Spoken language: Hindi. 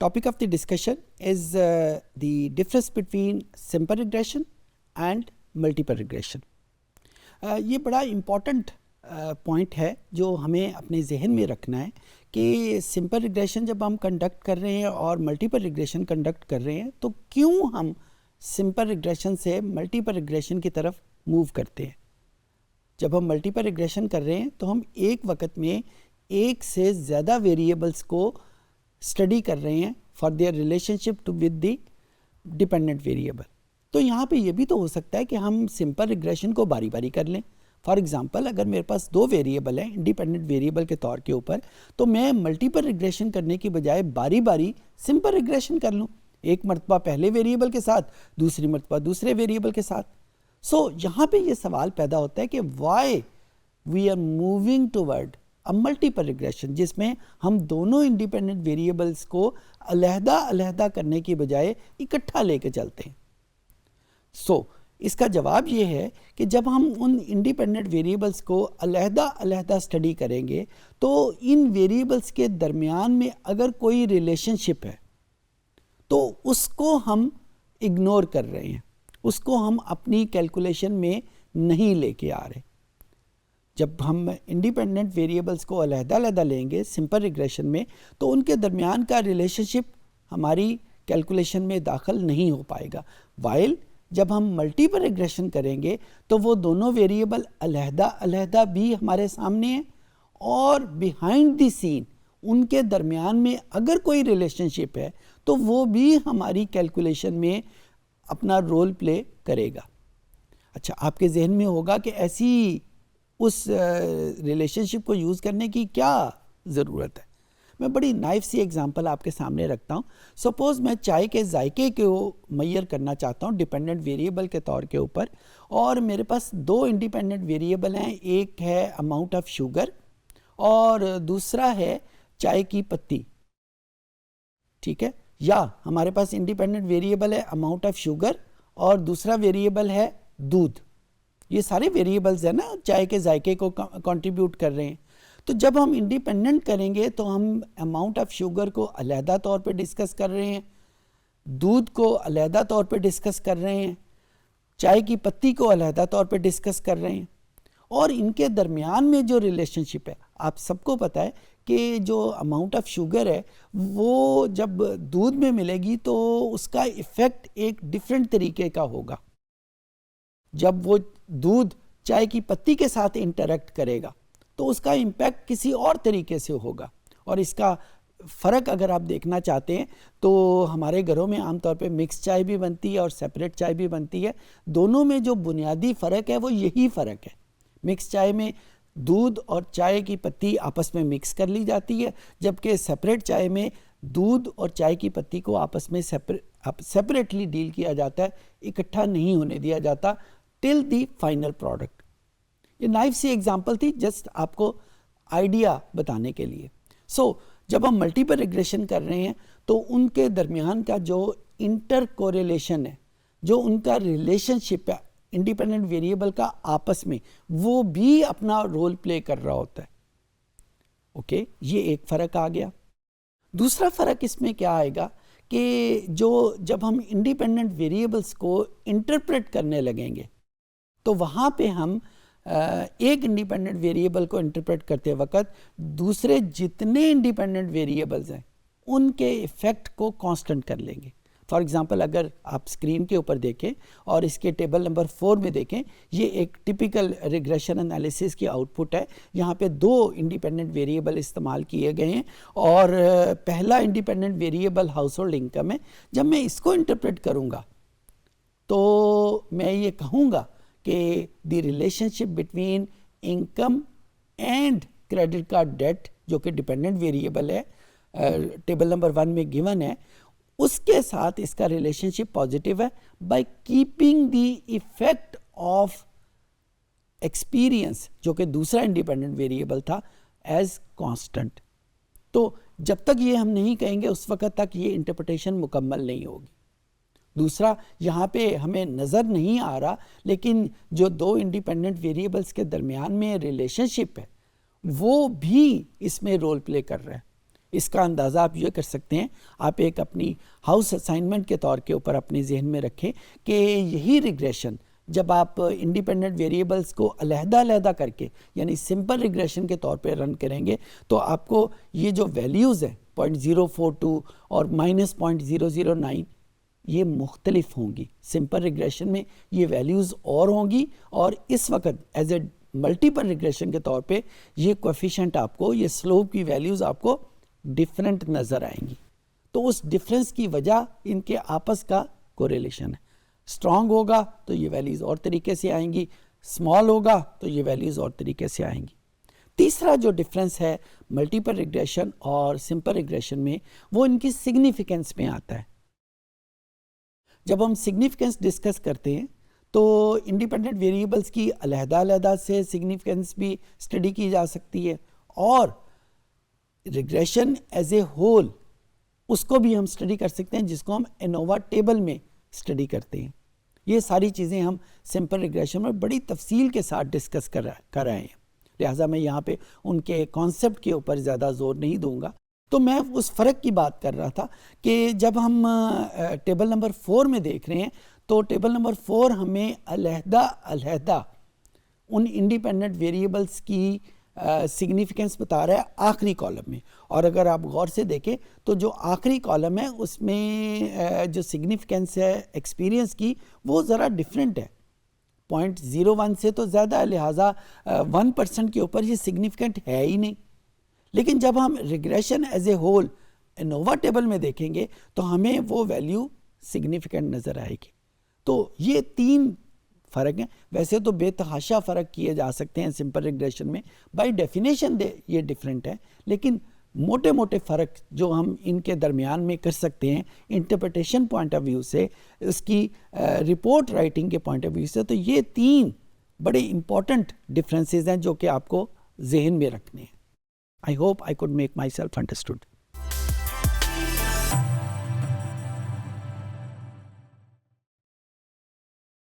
topic of the discussion is the difference between simple regression and multiple regression. ये बड़ा इम्पॉर्टेंट पॉइंट है जो हमें अपने जहन में रखना है कि सिंपल रिग्रेशन जब हम कंडक्ट कर रहे हैं और मल्टीपल रिग्रेशन कंडक्ट कर रहे हैं तो क्यों हम सिंपल रिग्रेशन से मल्टीपल रिग्रेशन की तरफ मूव करते हैं. जब हम मल्टीपल रिग्रेशन कर रहे हैं तो हम एक वक्त में एक से ज़्यादा वेरिएबल्स को स्टडी कर रहे हैं for their relationship to with the dependent variable. तो यहाँ पे ये भी तो हो सकता है कि हम सिंपल रिग्रेशन को बारी बारी कर लें. फॉर एग्जांपल अगर मेरे पास दो वेरिएबल हैं इंडिपेंडेंट वेरिएबल के तौर के ऊपर, तो मैं मल्टीपल रिग्रेशन करने की बजाय बारी बारी सिंपल रिग्रेशन कर लूँ. एक मरतबा पहले वेरिएबल के साथ, दूसरी मरतबा दूसरे वेरिएबल के साथ. सो यहाँ पे ये सवाल पैदा होता है कि why we are moving toward a multiple regression, जिसमें हम दोनों इंडिपेंडेंट वेरिएबल्स को अलहदा अलहदा करने की बजाय इकट्ठा लेके चलते हैं. सो इसका जवाब ये है कि जब हम उन इंडिपेंडेंट वेरिएबल्स को अलहदा अलहदा स्टडी करेंगे तो इन वेरिएबल्स के दरमियान में अगर कोई रिलेशनशिप है तो उसको हम इग्नोर कर रहे हैं, उसको हम अपनी कैलकुलेशन में नहीं लेके आ रहे. जब हम इंडिपेंडेंट वेरिएबल्स को अलहदा अलहदा लेंगे सिंपल रिग्रेशन में तो उनके दरमियान का रिलेशनशिप हमारी कैलकुलेशन में दाखिल नहीं हो पाएगा. वाइल जब हम मल्टीपल रिग्रेशन करेंगे तो वो दोनों वेरिएबल अलहदा अलहदा भी हमारे सामने हैं और बिहाइंड द सीन उनके दरमियान में अगर कोई रिलेशनशिप है तो वो भी हमारी कैलकुलेशन में अपना रोल प्ले करेगा. अच्छा, आपके जहन में होगा कि ऐसी उस रिलेशनशिप को यूज़ करने की क्या ज़रूरत है. मैं बड़ी नाइफ सी एग्जांपल आपके सामने रखता हूँ. सपोज़ मैं चाय के जायके को मैयर करना चाहता हूँ डिपेंडेंट वेरिएबल के तौर के ऊपर, और मेरे पास दो इंडिपेंडेंट वेरिएबल हैं. एक है अमाउंट ऑफ शुगर और दूसरा है चाय की पत्ती. ठीक है, या हमारे पास इंडिपेंडेंट वेरिएबल है अमाउंट ऑफ शुगर और दूसरा वेरिएबल है दूध. ये सारे वेरिएबल्स हैं ना, चाय के जायके को कंट्रीब्यूट कर रहे हैं. तो जब हम इंडिपेंडेंट करेंगे तो हम अमाउंट ऑफ शुगर को अलहदा तौर पे डिस्कस कर रहे हैं, दूध को अलहदा तौर पे डिस्कस कर रहे हैं, चाय की पत्ती को अलहदा तौर पे डिस्कस कर रहे हैं. और इनके दरमियान में जो रिलेशनशिप है, आप सबको पता है कि जो अमाउंट ऑफ शुगर है वो जब दूध में मिलेगी तो उसका इफ़ेक्ट एक डिफरेंट तरीके का होगा. जब वो दूध चाय की पत्ती के साथ इंटरेक्ट करेगा तो उसका इम्पैक्ट किसी और तरीके से होगा. और इसका फ़र्क अगर आप देखना चाहते हैं तो हमारे घरों में आमतौर पे मिक्स चाय भी बनती है और सेपरेट चाय भी बनती है. दोनों में जो बुनियादी फ़र्क है वो यही फ़र्क है. मिक्स चाय में दूध और चाय की पत्ती आपस में मिक्स कर ली जाती है, जबकि सेपरेट चाय में दूध और चाय की पत्ती को आपस में सेपरेटली डील किया जाता है, इकट्ठा नहीं होने दिया जाता टिल दी फाइनल प्रोडक्ट. ये नाइफ सी एग्जांपल थी जस्ट आपको आइडिया बताने के लिए. सो जब हम मल्टीपल रिग्रेशन कर रहे हैं तो उनके दरमियान का जो इंटर कोरिलेशन है, जो उनका रिलेशनशिप है इंडिपेंडेंट वेरिएबल का आपस में, वो भी अपना रोल प्ले कर रहा होता है. ओके, ये एक फ़र्क आ गया. दूसरा फ़र्क इसमें क्या आएगा कि जब हम इंडिपेंडेंट वेरिएबल्स को इंटरप्रेट करने लगेंगे तो वहाँ पे हम एक इंडिपेंडेंट वेरिएबल को इंटरप्रेट करते वक्त दूसरे जितने इंडिपेंडेंट वेरिएबल्स हैं उनके इफ़ेक्ट को कांस्टेंट कर लेंगे. फॉर एग्जांपल अगर आप स्क्रीन के ऊपर देखें और इसके टेबल नंबर 4 में देखें, ये एक टिपिकल रिग्रेशन एनालिसिस की आउटपुट है. यहाँ पे दो इंडिपेंडेंट वेरिएबल इस्तेमाल किए गए हैं और पहला independent variable house hold income है. जब मैं इसको इंटरप्रेट करूँगा तो मैं ये कहूँगा कि the relationship between income and credit card debt, जो कि डिपेंडेंट वेरिएबल है, टेबल नंबर 1 में गिवन है, उसके साथ इसका रिलेशनशिप पॉजिटिव है by keeping the effect of experience, जो कि दूसरा इंडिपेंडेंट वेरिएबल था, एज कांस्टेंट. तो जब तक ये हम नहीं कहेंगे उस वक्त तक ये इंटरप्रिटेशन मुकम्मल नहीं होगी. दूसरा, यहाँ पे हमें नज़र नहीं आ रहा लेकिन जो दो इंडिपेंडेंट वेरिएबल्स के दरमियान में रिलेशनशिप है वो भी इसमें रोल प्ले कर रहा है. इसका अंदाज़ा आप ये कर सकते हैं, आप एक अपनी हाउस असाइनमेंट के तौर के ऊपर अपने जहन में रखें कि यही रिग्रेशन जब आप इंडिपेंडेंट वेरिएबल्स को अलहदा करके यानी सिंपल रिग्रेशन के तौर पे रन करेंगे तो आपको ये जो वैल्यूज़ हैं 0.042 और -0.009 ये मुख्तलिफ होंगी। सिंपल रिग्रेशन में ये वैल्यूज़ और होंगी और इस वक्त एज ए मल्टीपल रिग्रेशन के तौर पे ये कोएफिशिएंट आपको, ये स्लोप की वैल्यूज़ आपको डिफरेंट नज़र आएंगी। तो उस डिफरेंस की वजह इनके आपस का कोरिलेशन है। स्ट्रॉन्ग होगा तो ये वैल्यूज़ और तरीके से आएंगी, स्मॉल होगा तो ये वैल्यूज़ और तरीके से आएंगी। तीसरा जो डिफरेंस है मल्टीपल रिग्रेशन और सिंपल रिग्रेशन में, वो इनकी सिग्निफिकेंस में आता है। जब हम सिग्निफिकेंस डिस्कस करते हैं तो इंडिपेंडेंट वेरिएबल्स की अलहदा से सिग्निफिकेंस भी स्टडी की जा सकती है और रिग्रेशन एज ए होल उसको भी हम स्टडी कर सकते हैं, जिसको हम एनोवा टेबल में स्टडी करते हैं। ये सारी चीज़ें हम सिंपल रिग्रेशन में बड़ी तफसील के साथ डिस्कस कर रहे हैं, लिहाजा मैं यहाँ पे उनके कॉन्सेप्ट के ऊपर ज़्यादा जोर नहीं दूंगा। तो मैं उस फ़र्क की बात कर रहा था कि जब हम टेबल नंबर 4 में देख रहे हैं तो टेबल नंबर 4 हमें अलहदा उन इंडिपेंडेंट वेरिएबल्स की सिग्निफिकेंस बता रहा है आखिरी कॉलम में। और अगर आप गौर से देखें तो जो आखिरी कॉलम है उसमें जो सिग्निफिकेंस है एक्सपीरियंस की वो ज़रा डिफरेंट है, 0.01 से तो ज़्यादा है, लिहाजा 1% के ऊपर ये सिग्निफिकेंट है ही नहीं। लेकिन जब हम regression as a whole ANOVA table में देखेंगे तो हमें वो वैल्यू सिग्निफिकेंट नज़र आएगी। तो ये 3 फ़र्क हैं। वैसे तो बेतहाशा फ़र्क किए जा सकते हैं सिंपल रिग्रेशन में, बाय डेफिनेशन ये डिफरेंट है, लेकिन मोटे मोटे फ़र्क जो हम इनके दरमियान में कर सकते हैं इंटरप्रिटेशन पॉइंट ऑफ व्यू से, इसकी रिपोर्ट राइटिंग के पॉइंट ऑफ व्यू से, तो ये 3 बड़े इंपॉर्टेंट डिफरेंसेस हैं जो कि आपको जहन में रखने हैं। I hope I could make myself understood.